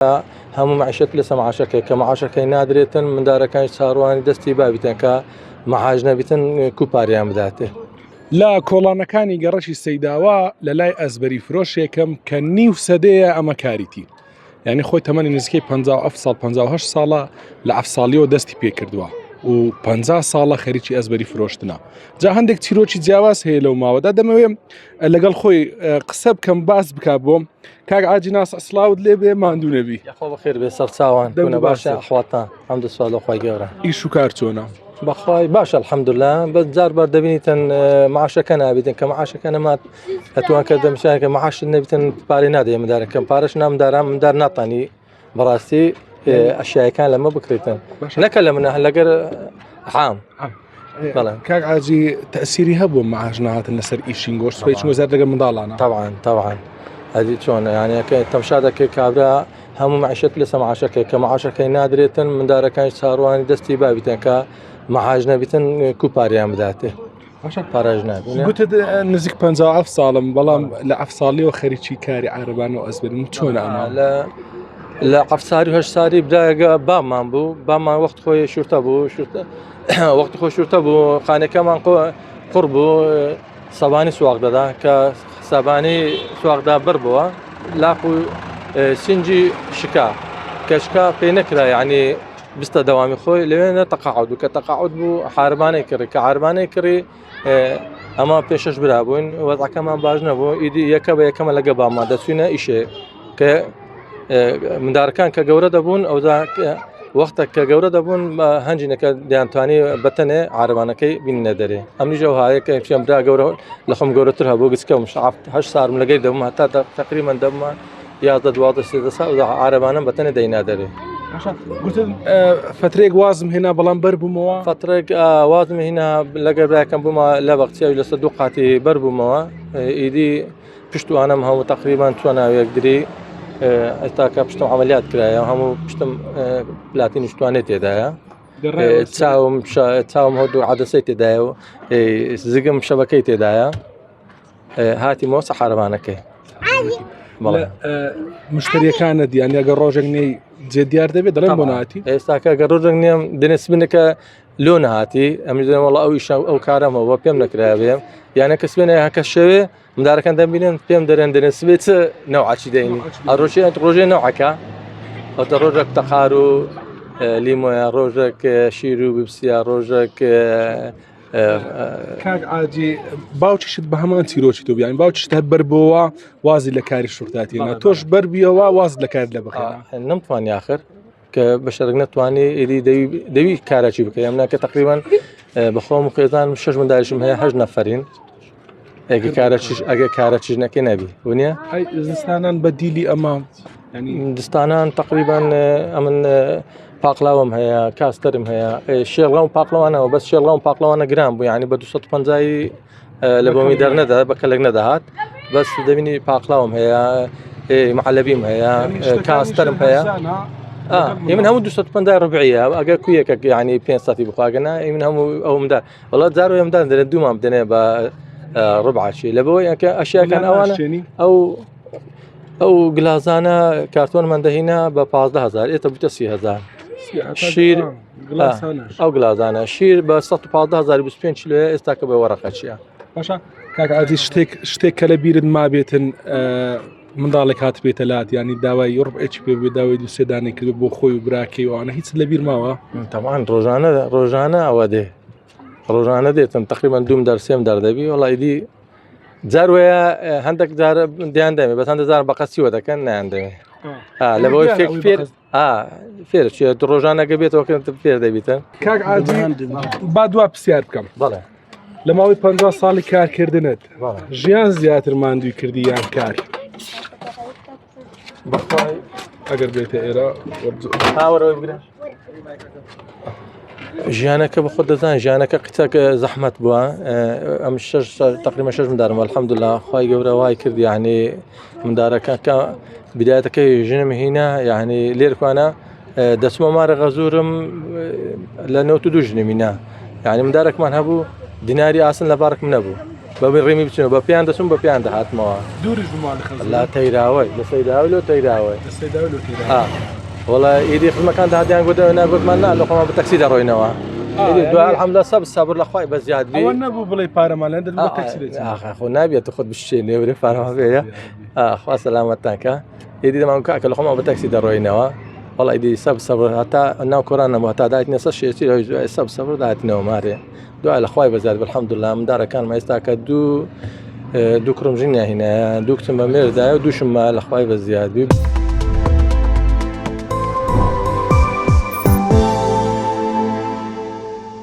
هەموو معیشەت لەسەر معاشەکەی کە معاشەکەی نادرێتن مندارەکانی چاڕوانی دەستی بابیتن کە مەحاج نەبیتن کوپاریان بداتێ. لە کۆڵانەکانی گەڕەشی سەیداوە لە لای ئەزبەری فرۆشێکم کە نیو سەدەیە ئەمە کاریتی، یعنی خۆی تەمەنی نزیکەی 57 ساڵە لە ئەفساڵیەوە دەستی پێ کردووە و 50 ساڵە خەریکی ئەزبەری فرۆشتنە. جا هەندێک چیرۆکی جیاواز هەیە لەو ماوەدا دەمەوێت لەگەڵ خۆی قسە بکەم باس بکات بۆم. کاک ئاجی ناس ئەسلااوت لێ بێ ماندوو نەبی. خۆ بەخێر بێ سەرچاوان دەونە باشە ئەخواتان هەمدە سوال لەخوای گەورە. ئیش و کار چۆنە؟ بەخوای باشە الحەمدوللا بە جار بەردەبینیتن معاشەکە نابیتن کە معاشەکە نەمات ئەتوان کە دەمشانکە معاشت نەبیتن پارەی نادێ مدارەکەم پارەش نامداران مندار ناتانی بەڕاستی ئەشیایەکان لەمە بکرێتن نەکە لە منە لەگەر عام. کاک ئاجی تەسیری هەبوو معاش نهاتن لەسەر ئیشین گۆشت سوی چون وەزارت لەگەڵ منداڵانە طبعاً هەدی چۆن یانەکە تەمشا دەکەی کابرا هەموو معیشەت لەسەر معاشەکەی کە معاشەکەی نادرێتن مندارەکانی چاڕوانی دەستی بابیتن کە مەحاج نەبیتن کوپاریان بداتێ پارەژ نابێت. گوتت نزیک 57 ساڵم بەڵام لە ئەفساڵیەوە خەریکی کاری عارەبان و ئەزبەرین چۆنە ئەمە؟ لە قەفساری و هەشت ساری بدایەگە بامان بوو بامان وەخت خۆی شورتە بوو وەختی خۆی شورتە بوو خانەکەمان قوڕ بوو سەبانی سواق دەدا کە سەبانی سواقدا بەر بووە لاق و سینجی شکا کەشکا پێی نەکرا یعنی بستە دەوامی خۆی لەوێنە تەقاعود کە تەقاعود بوو حاربانەی کڕی کە حاربانەی کڕی ئەمە پێشەش برابووین وەزعەکەمان باش نەبوو ئیدی یەکە بە یەکەمە لەگە بامان دەچوینە ئیشێ کە مندارەکان کە گەورە دەبوون ئەودا وەختە کە گەورە دەبوون هەنجینەکە دەیانتوانی بەتەنێ عارەبانەکەی بینە دەرێ ئەمنیژە هایە کە پێم برا گەورە لە خۆم گەورەتر هەبوو گچکەم 8 ساڵم لەگەی دەبووم هەتا تقریبا دەبمە 11-12 ساڵ عارەبانم بەتەنێ دەینا دەرێ. فترێک وازم هێنا بەڵام بەر بوومەوە فترێک وازم هێنا لەگەر براکەم بوومە لە بەختیاوی لەسەر دوو قاتی بەر بوومەوە ئیدی پشتوانم هەموو تقریبان تواناوی یەکدری ئێستاکە پشتم عملیات کرایە هەموو پشتم پلاتین شتوانێت تێدایە چاوم هەردوو عەدەسەی تێدایە و زگم شەبەکەی تێدایە هاتی مۆسە حارەبانەکەی. مشتریەکانە دییان ئەگەر ڕۆژێک نێی جێ دیار دەبێت دەڵێن بۆ نهاتی ئێستاکە گە ڕۆژێک نیم دەنێسبنەکە لۆ نهاتی ئەمە دەڵێن وەڵا ئەو کارەمەوە پێم نەکرا بێم یانە کەس بێنە هەکە شەوێ مندارەکان دەبینن پێم دەرێن دەنێسبێت نەوعاچی دەینی ڕۆژێ نەوعەکە ئەوتە ڕۆژێک تەقار و لیمۆیە ڕۆژێک شیر و ببسیە ڕۆژێک کاک ئاجی باوکیشت بە هەمان چیرۆکی تۆ بیان باوکیشت هەر بەر بۆەوە وازی لە کاری شورتاتیێنە تۆش بەر بیەوە واز لە کار لە بخێنە نەمتوانی آخر کە بە شەرک نەتوانی ئیدی دەوی کارێکی بکە ئەمناکە تقریبان بەخۆم و خێزانم 6 منداریشم هەیە 8 نەفەرین ئەگە کارە چیژنەکە نەبی ونیە زستانان بە دیلی ئەمە دستانان تقریبان ئەمن پاقلاوم هەیە کاستەرم هەیە شێڵغەم پاقلەوانەوە بەس شێڵغەم پاقلەوانە گران بوو یعنی بە 250 لە بۆمی دەرنەدا بە کەلک نەدەهات بەس دەبینی پاقلاوم هەیە معلەبیم هەیە کاستەرم هەیە من هەموو 250 ڕبعیە ئەگەر کویەکە یعنی 500 بخواگەنا من هەموو ئەومدا وڵات زار ئەمدان دەرێت دوومان بدەنێ بە ڕبعشی لە بۆی کە ئەشیاکان ئەوانە ئەو گلازانە کارتۆنمان دەهینا بە 15000 ئێتە بوتە 30000 شیر ئەو گلازانە شیر بە 115,025 کیلۆیە ئێستاکە بە وەرەقە چیە باشە کاک ئازی شتێک کە لە بیرت ما بێتن منداڵێک هات بێتە لات ینی داوای ڕبعێکی پێ بێ داوای دوو سێدانێک کردو بۆ خۆی و براکەی وانە هیچ لە بیر ماوە تەمان ڕۆژانە ئەوە دێ ڕۆژانە دێتن تقریبان دوم دەرسێم دەردەبی وڵایدی جار وەیە هەندێک جار دیان دەمێ بەس هەندێک جار بەقەسیوە دەکەن نیان دەمێ لە بۆی فێر چێت ڕۆژانەکە بێتەوە فێر دەبیتە کاک ئاجی با دوا پرسیار بکەم بەڵێ لە ماوەی 50 ساڵی کارکردنت ژیان زیاتر ماندووی کردی یان کار ئەگەر بێتە ئێرە ژیانەکە بە خۆ دەزان ژیانەکە قچەکە زەحمەت بووە ئەم تقریبا 6 مندارم الحەمدولیلا خی گەورە وای کردی یعنی مندارەکە کە بدایەتەکەی ژنم هینە یعنی لێرکوانە دەچمە مارە غەزورم لە 92 ژنمینە یعنی مندارێکمان هەبوو دیناری ئاسن لە بارکم نەبوو بە ڕێمی بچنەوە بە پێیان دەچم بە پێیان دەهاتمەوە دووریش بماڵی خەز لا تەیراوەی لە سەیداوی لۆ تەیراوەی دەستەیدا لە تێدا وڵا ئیدی خزمەکان داهاتیان گوتەوە ناگوتمان نا لە خۆمان بە تەکسی دەڕۆینەوە دوای الحەمدولە سەبر لەخوای بە زیادبی ئەوە نەبوو بڵێ پارەمان لەندە بە تەکسی دەچین خۆ نابێت خۆت بشتێنێ وێ پارەما بێە خوا سەلامەتتانکە ئیدی دەمان کاکە لە خۆمان بە تەکسی دەڕۆینەوە وڵا ئیدی سەبر هەتا ناو کۆران نەبوو هەتا دایتنە سە شێتی لەوەی دوای سەبر داهاتنەوە مارێ دوای لەخوای بە زیادبی الحەمدولە منداڕەکانمان ئێستاکە دوو کوڕم ژینیان هینایە دوو کچم بە مێردایە و دووشم لەخوای بە زیادبی